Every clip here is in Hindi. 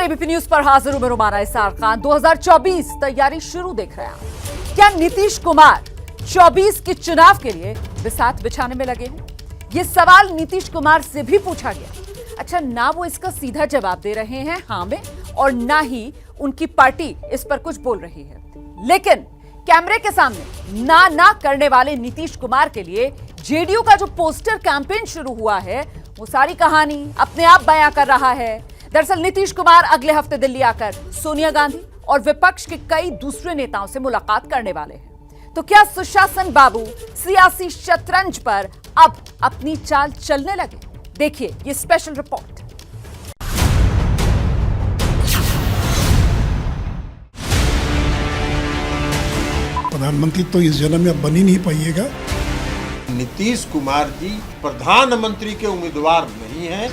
एबीपी न्यूज पर हाजिर हूं मैं रुमाना इसार खान। 2024 तैयारी शुरू देख रहे हैं। क्या नीतीश कुमार 24 के चुनाव के लिए बिसात बिछाने में लगे हैं? ये सवाल नीतीश कुमार से भी पूछा गया। अच्छा, ना वो इसका सीधा जवाब दे रहे हैं हाँ में, और ना ही उनकी पार्टी इस पर कुछ बोल रही है। लेकिन कैमरे के सामने ना करने वाले नीतीश कुमार के लिए जेडीयू का जो पोस्टर कैंपेन शुरू हुआ है, वो सारी कहानी अपने आप बयां कर रहा है। दरअसल नीतीश कुमार अगले हफ्ते दिल्ली आकर सोनिया गांधी और विपक्ष के कई दूसरे नेताओं से मुलाकात करने वाले हैं। तो क्या सुशासन बाबू सियासी शतरंज पर अब अपनी चाल चलने लगे? देखिए ये स्पेशल रिपोर्ट। प्रधानमंत्री तो इस जन्म में अब बन ही नहीं पाइएगा। नीतीश कुमार जी प्रधानमंत्री के उम्मीदवार नहीं हैं।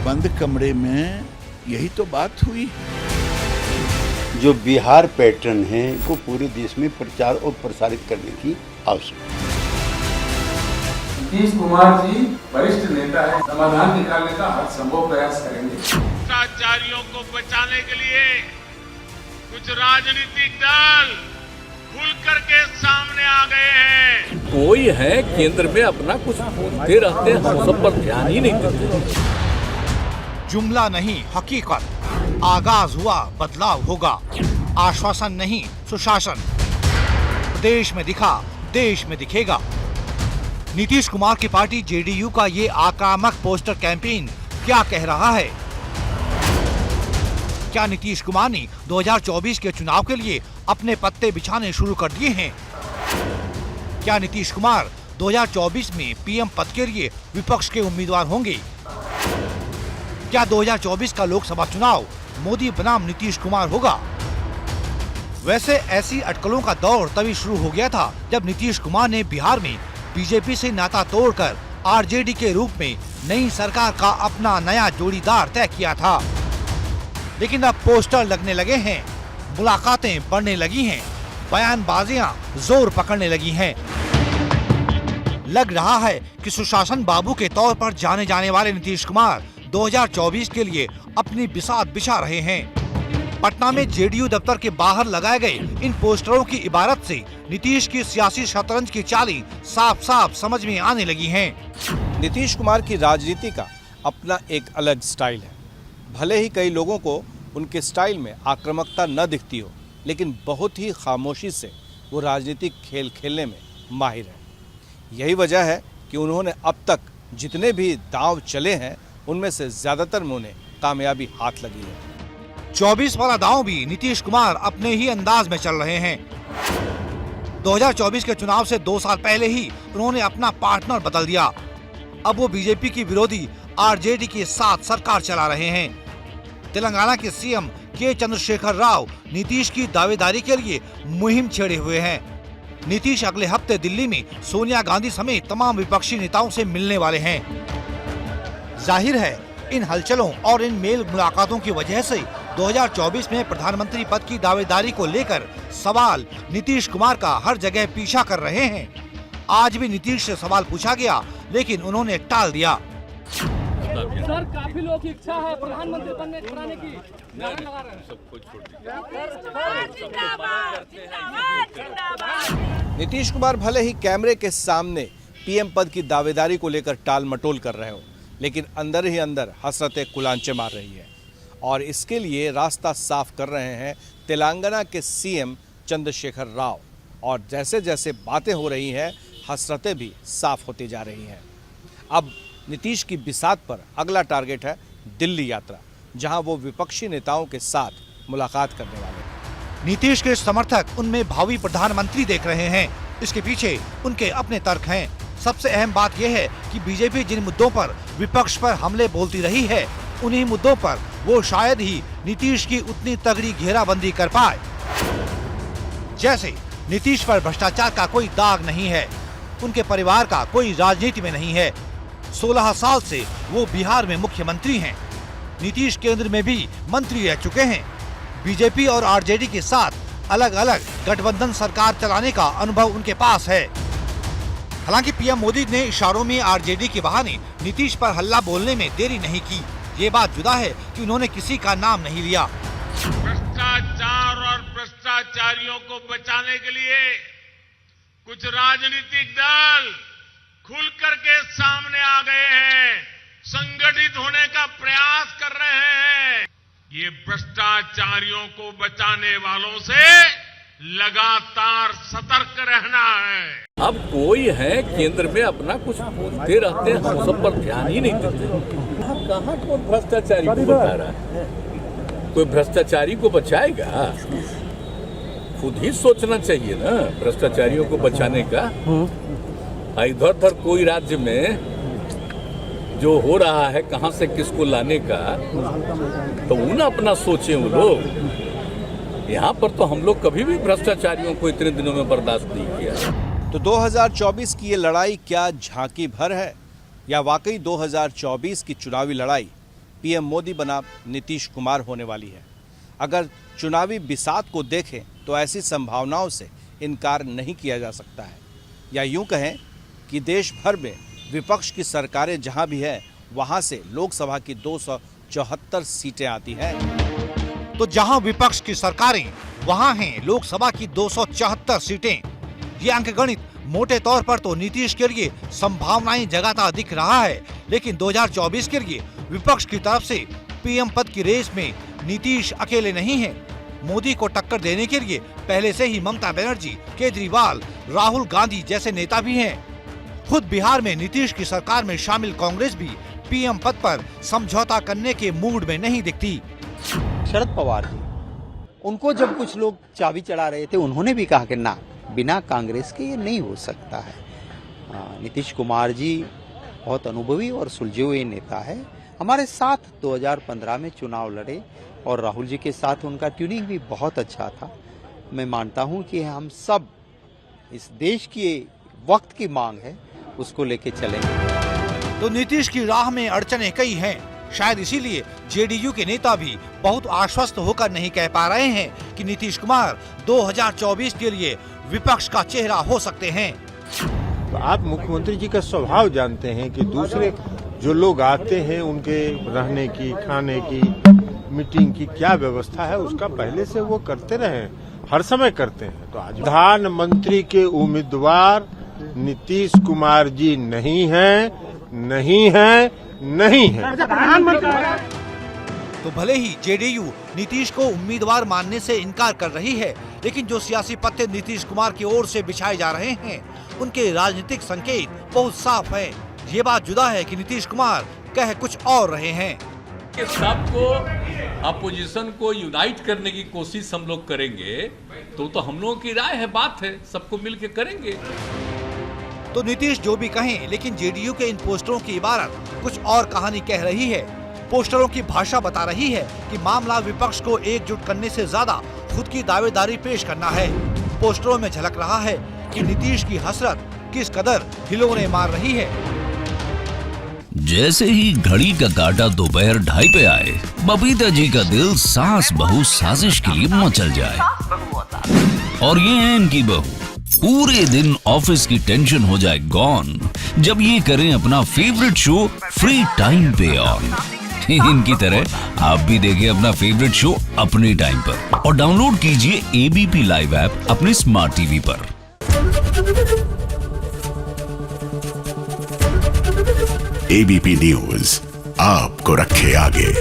बंद कमरे में यही तो बात हुई। जो बिहार पैटर्न है को पूरे देश में प्रचार और प्रसारित करने की आवश्यकता है। नीतीश कुमार जी वरिष्ठ नेता है, समाधान निकालने का हर संभव प्रयास करेंगे। भ्रष्टाचारियों को बचाने के लिए कुछ राजनीतिक दल खुल करके सामने आ गए हैं। कोई है केंद्र में अपना कुछ बोलते रहते हैं, हम सब पर ध्यान ही नहीं देते। जुमला नहीं हकीकत, आगाज हुआ बदलाव होगा। आश्वासन नहीं सुशासन, प्रदेश में दिखा देश में दिखेगा। नीतीश कुमार की पार्टी जेडीयू का ये आक्रामक पोस्टर कैंपेन क्या कह रहा है? क्या नीतीश कुमार ने 2024 के चुनाव के लिए अपने पत्ते बिछाने शुरू कर दिए हैं? क्या नीतीश कुमार 2024 में पीएम पद के लिए विपक्ष के उम्मीदवार होंगे? क्या 2024 का लोकसभा चुनाव मोदी बनाम नीतीश कुमार होगा? वैसे ऐसी अटकलों का दौर तभी शुरू हो गया था जब नीतीश कुमार ने बिहार में बीजेपी से नाता तोड़कर आरजेडी के रूप में नई सरकार का अपना नया जोड़ीदार तय किया था। लेकिन अब पोस्टर लगने लगे हैं, मुलाकातें बढ़ने लगी हैं, बयानबाजियां जोर पकड़ने लगी हैं। लग रहा है कि सुशासन बाबू के तौर पर जाने जाने वाले नीतीश कुमार 2024 के लिए अपनी बिसात बिछा रहे हैं। पटना में जेडीयू दफ्तर के बाहर लगाए गए इन पोस्टरों की इबारत से नीतीश की सियासी शतरंज की चालें साफ साफ समझ में आने लगी हैं। नीतीश कुमार की राजनीति का अपना एक अलग स्टाइल है। भले ही कई लोगों को उनके स्टाइल में आक्रामकता न दिखती हो, लेकिन बहुत ही खामोशी से वो राजनीतिक खेल खेलने में माहिर है। यही वजह है कि उन्होंने अब तक जितने भी दांव चले हैं, उनमें से ज्यादातर में उन्हें कामयाबी हाथ लगी है। 24 वाला दांव भी नीतीश कुमार अपने ही अंदाज में चल रहे हैं। 2024 के चुनाव से 2 साल पहले ही उन्होंने अपना पार्टनर बदल दिया। अब वो बीजेपी की विरोधी आरजेडी के साथ सरकार चला रहे हैं। तेलंगाना के सीएम के चंद्रशेखर राव नीतीश की दावेदारी के लिए मुहिम छेड़े हुए हैं। नीतीश अगले हफ्ते दिल्ली में सोनिया गांधी समेत तमाम विपक्षी नेताओं से मिलने वाले हैं। जाहिर है इन हलचलों और इन मेल मुलाकातों की वजह से 2024 में प्रधानमंत्री पद की दावेदारी को लेकर सवाल नीतीश कुमार का हर जगह पीछा कर रहे हैं। आज भी नीतीश से सवाल पूछा गया, लेकिन उन्होंने टाल दिया। सर, काफी लोगों की इच्छा है प्रधानमंत्री बनाने की। नीतीश कुमार भले ही कैमरे के सामने पीएम पद की दावेदारी को लेकर टाल मटोल कर रहे हो, लेकिन अंदर ही अंदर हसरतें कुलांचे मार रही है। और इसके लिए रास्ता साफ कर रहे हैं तेलंगाना के सीएम चंद्रशेखर राव। और जैसे जैसे बातें हो रही हैं, हसरतें भी साफ होती जा रही हैं। अब नीतीश की बिसात पर अगला टारगेट है दिल्ली यात्रा, जहां वो विपक्षी नेताओं के साथ मुलाकात करने वाले हैं। नीतीश के समर्थक उनमें भावी प्रधानमंत्री देख रहे हैं। इसके पीछे उनके अपने तर्क हैं। सबसे अहम बात यह है कि बीजेपी जिन मुद्दों पर विपक्ष पर हमले बोलती रही है, उन्हीं मुद्दों पर वो शायद ही नीतीश की उतनी तगड़ी घेराबंदी कर पाए। जैसे नीतीश पर भ्रष्टाचार का कोई दाग नहीं है, उनके परिवार का कोई राजनीति में नहीं है। 16 साल से वो बिहार में मुख्यमंत्री हैं। नीतीश केंद्र में भी मंत्री रह चुके हैं। बीजेपी और आरजेडी के साथ अलग अलग गठबंधन सरकार चलाने का अनुभव उनके पास है। हालांकि पीएम मोदी ने इशारों में आरजेडी के बहाने नीतीश पर हल्ला बोलने में देरी नहीं की। ये बात जुदा है कि उन्होंने किसी का नाम नहीं लिया। भ्रष्टाचार और भ्रष्टाचारियों को बचाने के लिए कुछ राजनीतिक दल खुल करके सामने आ गए हैं, संगठित होने का प्रयास कर रहे हैं। ये भ्रष्टाचारियों को बचाने वालों से लगातार सतर्क रहना है। अब कोई है केंद्र में अपना कुछ बोलते रहते हैं, हम सब पर ध्यान ही नहीं देते। कहाँ कौन भ्रष्टाचारी को बचा रहा है? कोई भ्रष्टाचारी को बचाएगा? खुद ही सोचना चाहिए ना भ्रष्टाचारियों को बचाने का। इधर उधर कोई राज्य में जो हो रहा है कहां से किसको लाने का, तो उन अपना सोचे वो लोग। यहाँ पर तो हम लोग कभी भी भ्रष्टाचारियों को इतने दिनों में बर्दाश्त नहीं किया। तो 2024 की ये लड़ाई क्या झांकी भर है या वाकई 2024 की चुनावी लड़ाई पीएम मोदी बनाम नीतीश कुमार होने वाली है? अगर चुनावी बिसात को देखें तो ऐसी संभावनाओं से इनकार नहीं किया जा सकता है। या यूं कहें कि देश भर में विपक्ष की सरकारें जहां भी है वहां से लोकसभा की 274 सीटें आती हैं। तो जहां विपक्ष की सरकारें वहां हैं लोकसभा की 274 सीटें। ये अंकगणित मोटे तौर पर तो नीतीश के लिए संभावनाएं जगाता दिख रहा है, लेकिन 2024 के लिए विपक्ष की तरफ से पीएम पद की रेस में नीतीश अकेले नहीं है। मोदी को टक्कर देने के लिए पहले से ही ममता बनर्जी, केजरीवाल, राहुल गांधी जैसे नेता भी हैं। खुद बिहार में नीतीश की सरकार में शामिल कांग्रेस भी पीएम पद पर समझौता करने के मूड में नहीं दिखती। शरद पवार जी, उनको जब कुछ लोग चाबी चढ़ा रहे थे, उन्होंने भी कहा कि ना, बिना कांग्रेस के ये नहीं हो सकता है। नीतीश कुमार जी बहुत अनुभवी और सुलझे हुए नेता है। हमारे साथ 2015 में चुनाव लड़े और राहुल जी के साथ उनका ट्यूनिंग भी बहुत अच्छा था। मैं मानता हूं कि हम सब इस देश की वक्त की मांग है, उसको लेके चलेंगे। तो नीतीश की राह में अड़चनें कई हैं। शायद इसीलिए जेडीयू के नेता भी बहुत आश्वस्त होकर नहीं कह पा रहे हैं कि नीतीश कुमार 2024 के लिए विपक्ष का चेहरा हो सकते हैं। तो आप मुख्यमंत्री जी का स्वभाव जानते हैं कि दूसरे जो लोग आते हैं उनके रहने की, खाने की, मीटिंग की क्या व्यवस्था है उसका पहले से वो करते रहे, हर समय करते हैं। तो आज प्रधानमंत्री के उम्मीदवार नीतीश कुमार जी नहीं है, नहीं है, नहीं है। तो भले ही जेडीयू नीतीश को उम्मीदवार मानने से इनकार कर रही है, लेकिन जो सियासी पत्ते नीतीश कुमार की ओर से बिछाए जा रहे हैं उनके राजनीतिक संकेत बहुत साफ है। ये बात जुदा है कि नीतीश कुमार कह कुछ और रहे हैं। सबको अपोजिशन को यूनाइट करने की कोशिश हम लोग करेंगे तो हम लोगों की राय है, बात है, सबको मिलकर करेंगे। तो नीतीश जो भी कहें, लेकिन जेडीयू के इन पोस्टरों की इबारत कुछ और कहानी कह रही है। पोस्टरों की भाषा बता रही है कि मामला विपक्ष को एकजुट करने से ज्यादा खुद की दावेदारी पेश करना है। पोस्टरों में झलक रहा है कि नीतीश की हसरत किस कदर हिलोरे मार रही है। जैसे ही घड़ी का काटा दोपहर 2:30 पे आए, बबीता जी का दिल सास बहू साजिश के लिए मचल जाए। और ये है इनकी बहू, पूरे दिन ऑफिस की टेंशन हो जाए गॉन जब ये करें अपना फेवरेट शो फ्री टाइम पे ऑन। इनकी तरह आप भी देखें अपना फेवरेट शो अपने टाइम पर और डाउनलोड कीजिए एबीपी लाइव ऐप अपने स्मार्ट टीवी पर। एबीपी न्यूज आपको रखे आगे।